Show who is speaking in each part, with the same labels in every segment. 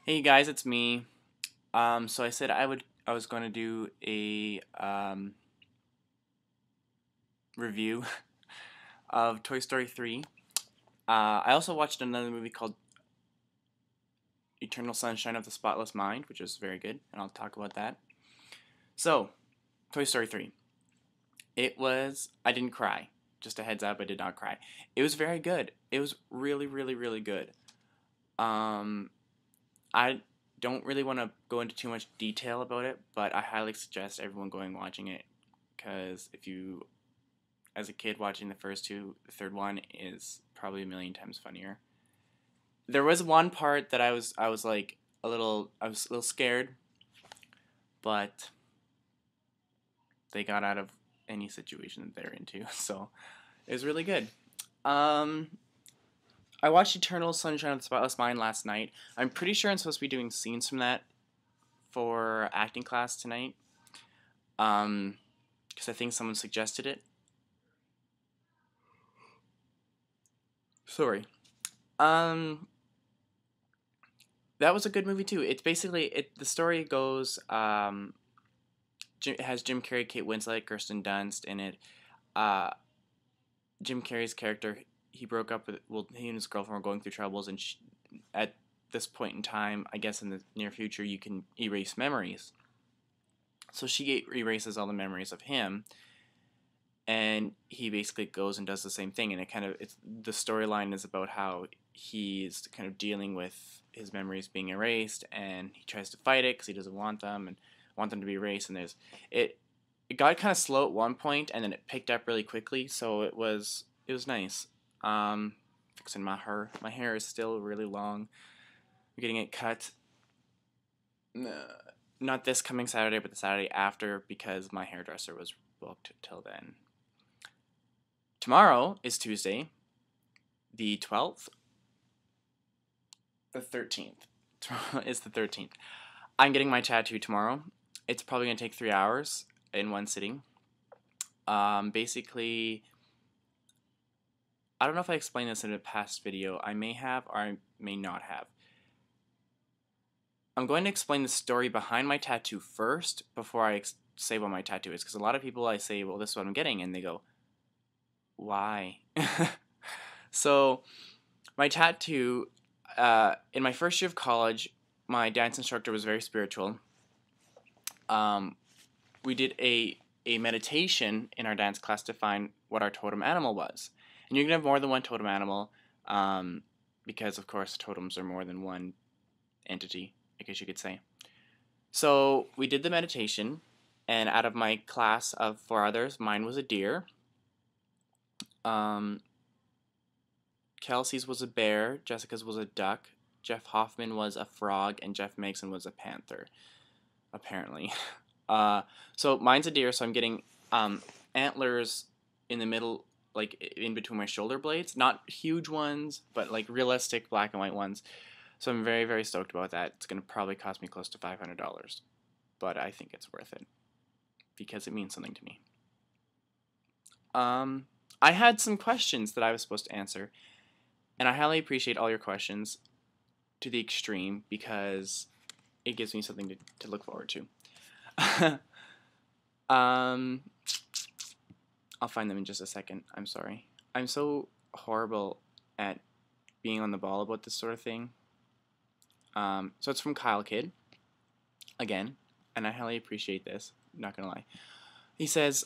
Speaker 1: Hey guys, it's me. So I said I was going to do a review of Toy Story 3. I also watched another movie called Eternal Sunshine of the Spotless Mind, which is very good, and I'll talk about that. So, Toy Story 3. I didn't cry. Just a heads up, I did not cry. It was very good. It was really, really, really good. Um, I don't really want to go into too much detail about it, but I highly suggest everyone going and watching it because if you, as a kid, watching the first two, the third one is probably a million times funnier. There was one part that I was like I was a little scared, but they got out of any situation that they're into, so it was really good. Um, I watched Eternal Sunshine of the Spotless Mind last night. I'm pretty sure I'm supposed to be doing scenes from that for acting class tonight. Because I think someone suggested it. Sorry. Um, that was a good movie too. It's basically the story goes. It has Jim Carrey, Kate Winslet, Kirsten Dunst in it. Uh, Jim Carrey's character, he broke up with, well, he and his girlfriend were going through troubles, and at this point in time, I guess in the near future, you can erase memories. So she erases all the memories of him, and he basically goes and does the same thing. And it's the storyline is about how he's kind of dealing with his memories being erased, and he tries to fight it because he doesn't want them and want them to be erased. And it it got kind of slow at one point, and then it picked up really quickly. So it was nice. Fixing my hair. My hair is still really long. I'm getting it cut. Not this coming Saturday, but the Saturday after because my hairdresser was booked till then. Tomorrow is Tuesday, the 12th, the 13th. Tomorrow is the 13th. I'm getting my tattoo tomorrow. It's probably going to take 3 hours in one sitting. Basically, I don't know if I explained this in a past video. I may have or I may not have. I'm going to explain the story behind my tattoo first before I say what my tattoo is. Because a lot of people I say, well, this is what I'm getting. And they go, why? So, my tattoo, in my first year of college, my dance instructor was very spiritual. We did a meditation in our dance class to find what our totem animal was. And you can have more than one totem animal because, of course, totems are more than one entity, I guess you could say. So we did the meditation, and out of my class of 4 others, mine was a deer. Kelsey's was a bear, Jessica's was a duck, Jeff Hoffman was a frog, and Jeff Megson was a panther, apparently. So mine's a deer, so I'm getting antlers in the middle, like in between my shoulder blades. Not huge ones, but like realistic black and white ones. So I'm very, very stoked about that. It's going to probably cost me close to $500, but I think it's worth it because it means something to me. I had some questions that I was supposed to answer, and I highly appreciate all your questions to the extreme because it gives me something to look forward to. I'll find them in just a second. I'm sorry. I'm so horrible at being on the ball about this sort of thing. So it's from Kyle Kid, again, and I highly appreciate this, not gonna lie. He says,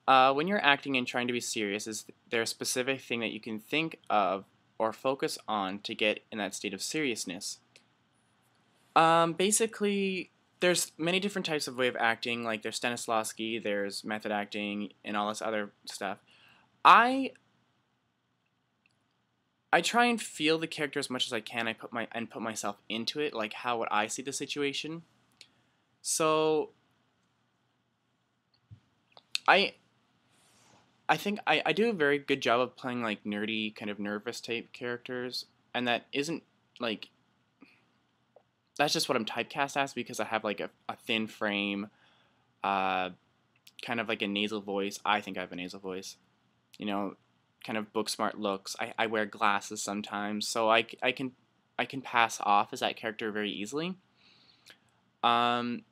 Speaker 1: when you're acting and trying to be serious, is there a specific thing that you can think of or focus on to get in that state of seriousness? Basically, there's many different types of way of acting, like there's Stanislavski, there's method acting, and all this other stuff. I try and feel the character as much as I can. I put myself into it, like how would I see the situation. So I think I do a very good job of playing like nerdy, kind of nervous type characters, and that isn't like that's just what I'm typecast as because I have like a thin frame, kind of like a nasal voice. I think I have a nasal voice, you know, kind of book smart looks. I wear glasses sometimes, so I can I can pass off as that character very easily. Um,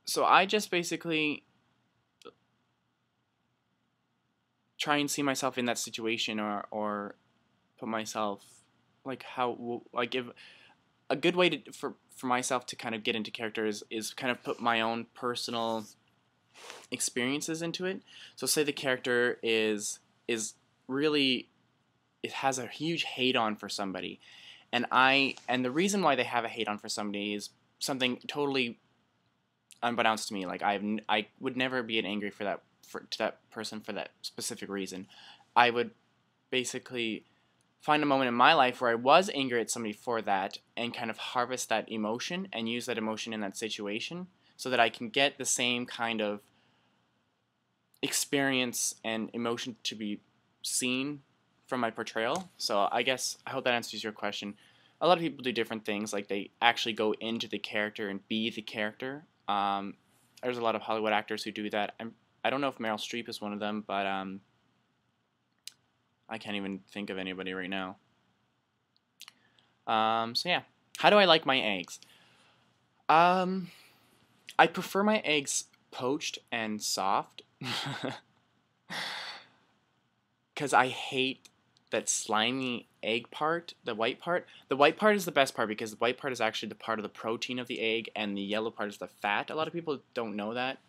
Speaker 1: so I just basically try and see myself in that situation, or put myself like like if a good way to for myself to kind of get into characters is kind of put my own personal experiences into it. So say the character is really, it has a huge hate on for somebody, and the reason why they have a hate on for somebody is something totally unbeknownst to me. Like I would never be angry for that to that person for that specific reason. I would basically find a moment in my life where I was angry at somebody for that and kind of harvest that emotion and use that emotion in that situation so that I can get the same kind of experience and emotion to be seen from my portrayal. So I guess I hope that answers your question. A lot of people do different things, like they actually go into the character and be the character. There's a lot of Hollywood actors who do that. I don't know if Meryl Streep is one of them, but I can't even think of anybody right now. So yeah, how do I like my eggs? I prefer my eggs poached and soft because I hate that slimy egg part, the white part. The white part is the best part because the white part is actually the part of the protein of the egg, and the yellow part is the fat. A lot of people don't know that.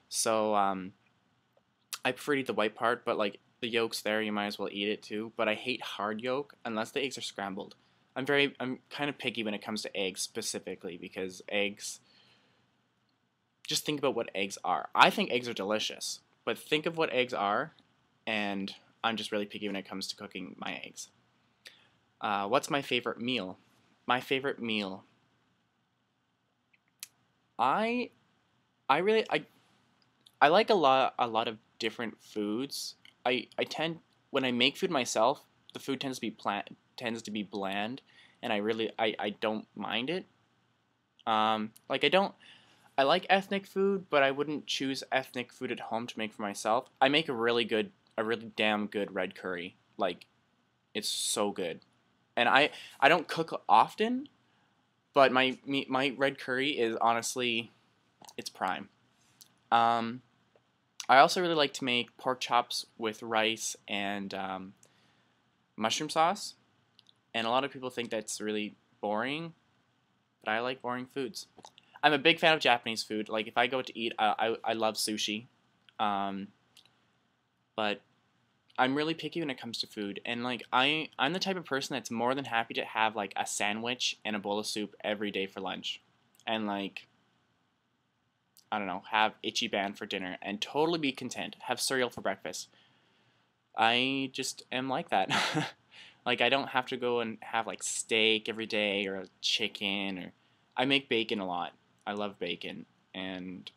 Speaker 1: So I prefer to eat the white part, but like the yolk's there, you might as well eat it too. But I hate hard yolk unless the eggs are scrambled. I'm kind of picky when it comes to eggs specifically because eggs, just think about what eggs are. I think eggs are delicious, but think of what eggs are, and I'm just really picky when it comes to cooking my eggs. What's my favorite meal? My favorite meal. I I really I like a lot of different foods. I tend, when I make food myself, the food tends to be bland, and I don't mind it. Like I like ethnic food, but I wouldn't choose ethnic food at home to make for myself. I make a really damn good red curry. Like, it's so good. And I don't cook often, but my red curry is honestly, it's prime. Um, I also really like to make pork chops with rice and mushroom sauce. And a lot of people think that's really boring, but I like boring foods. I'm a big fan of Japanese food. Like if I go to eat, I love sushi, um, but I'm really picky when it comes to food. And like I'm the type of person that's more than happy to have like a sandwich and a bowl of soup every day for lunch, and like I don't know, have Ichiban for dinner, and totally be content. Have cereal for breakfast. I just am like that. Like I don't have to go and have like steak every day or chicken, or I make bacon a lot. I love bacon, and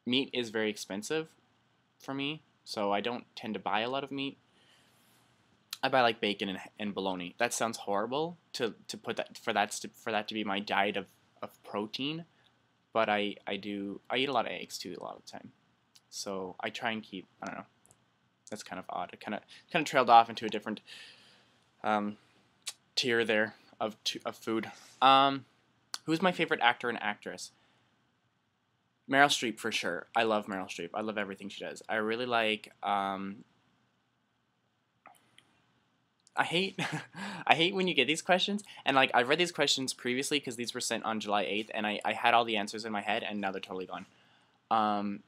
Speaker 1: meat is very expensive for me, so I don't tend to buy a lot of meat. I buy like bacon and bologna. That sounds horrible to put that for that to be my diet of protein, but I eat a lot of eggs too a lot of the time. So I try and keep, I don't know. That's kind of odd. It kind of trailed off into a different um, tier there of food. Who's my favorite actor and actress? Meryl Streep for sure. I love Meryl Streep. I love everything she does. I really like. I hate I hate when you get these questions, and like I've read these questions previously because these were sent on July 8th, and I had all the answers in my head, and now they're totally gone. Um,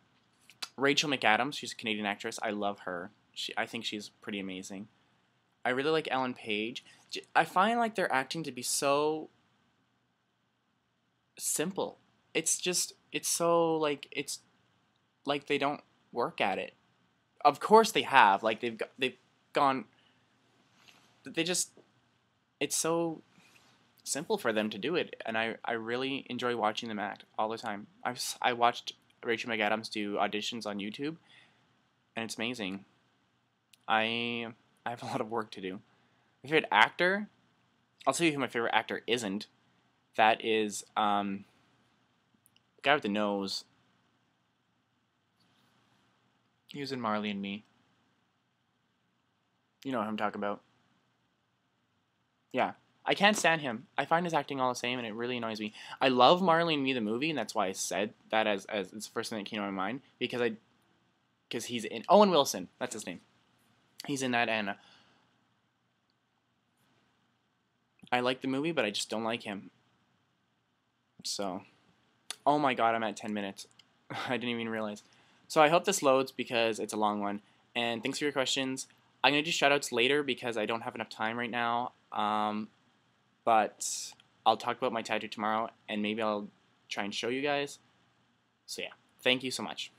Speaker 1: Rachel McAdams, she's a Canadian actress. I love her. I think she's pretty amazing. I really like Ellen Page. I find like their acting to be so simple. It's so like it's like they don't work at it. Of course they have. Like they've gone. They just, it's so simple for them to do it, and I really enjoy watching them act all the time. I watched Rachel McAdams do auditions on YouTube, and it's amazing. I have a lot of work to do. My favorite actor, I'll tell you who my favorite actor isn't. That is the guy with the nose. He was in Marley and Me. You know what I'm talking about. Yeah. I can't stand him. I find his acting all the same, and it really annoys me. I love Marley and Me the movie, and that's why I said that as it's the first thing that came to my mind because he's in Owen Wilson. That's his name. He's in that, and I like the movie, but I just don't like him. So, oh my god, I'm at 10 minutes. I didn't even realize. So I hope this loads because it's a long one. And thanks for your questions. I'm going to do shoutouts later because I don't have enough time right now. But I'll talk about my tattoo tomorrow, and maybe I'll try and show you guys. So yeah, thank you so much.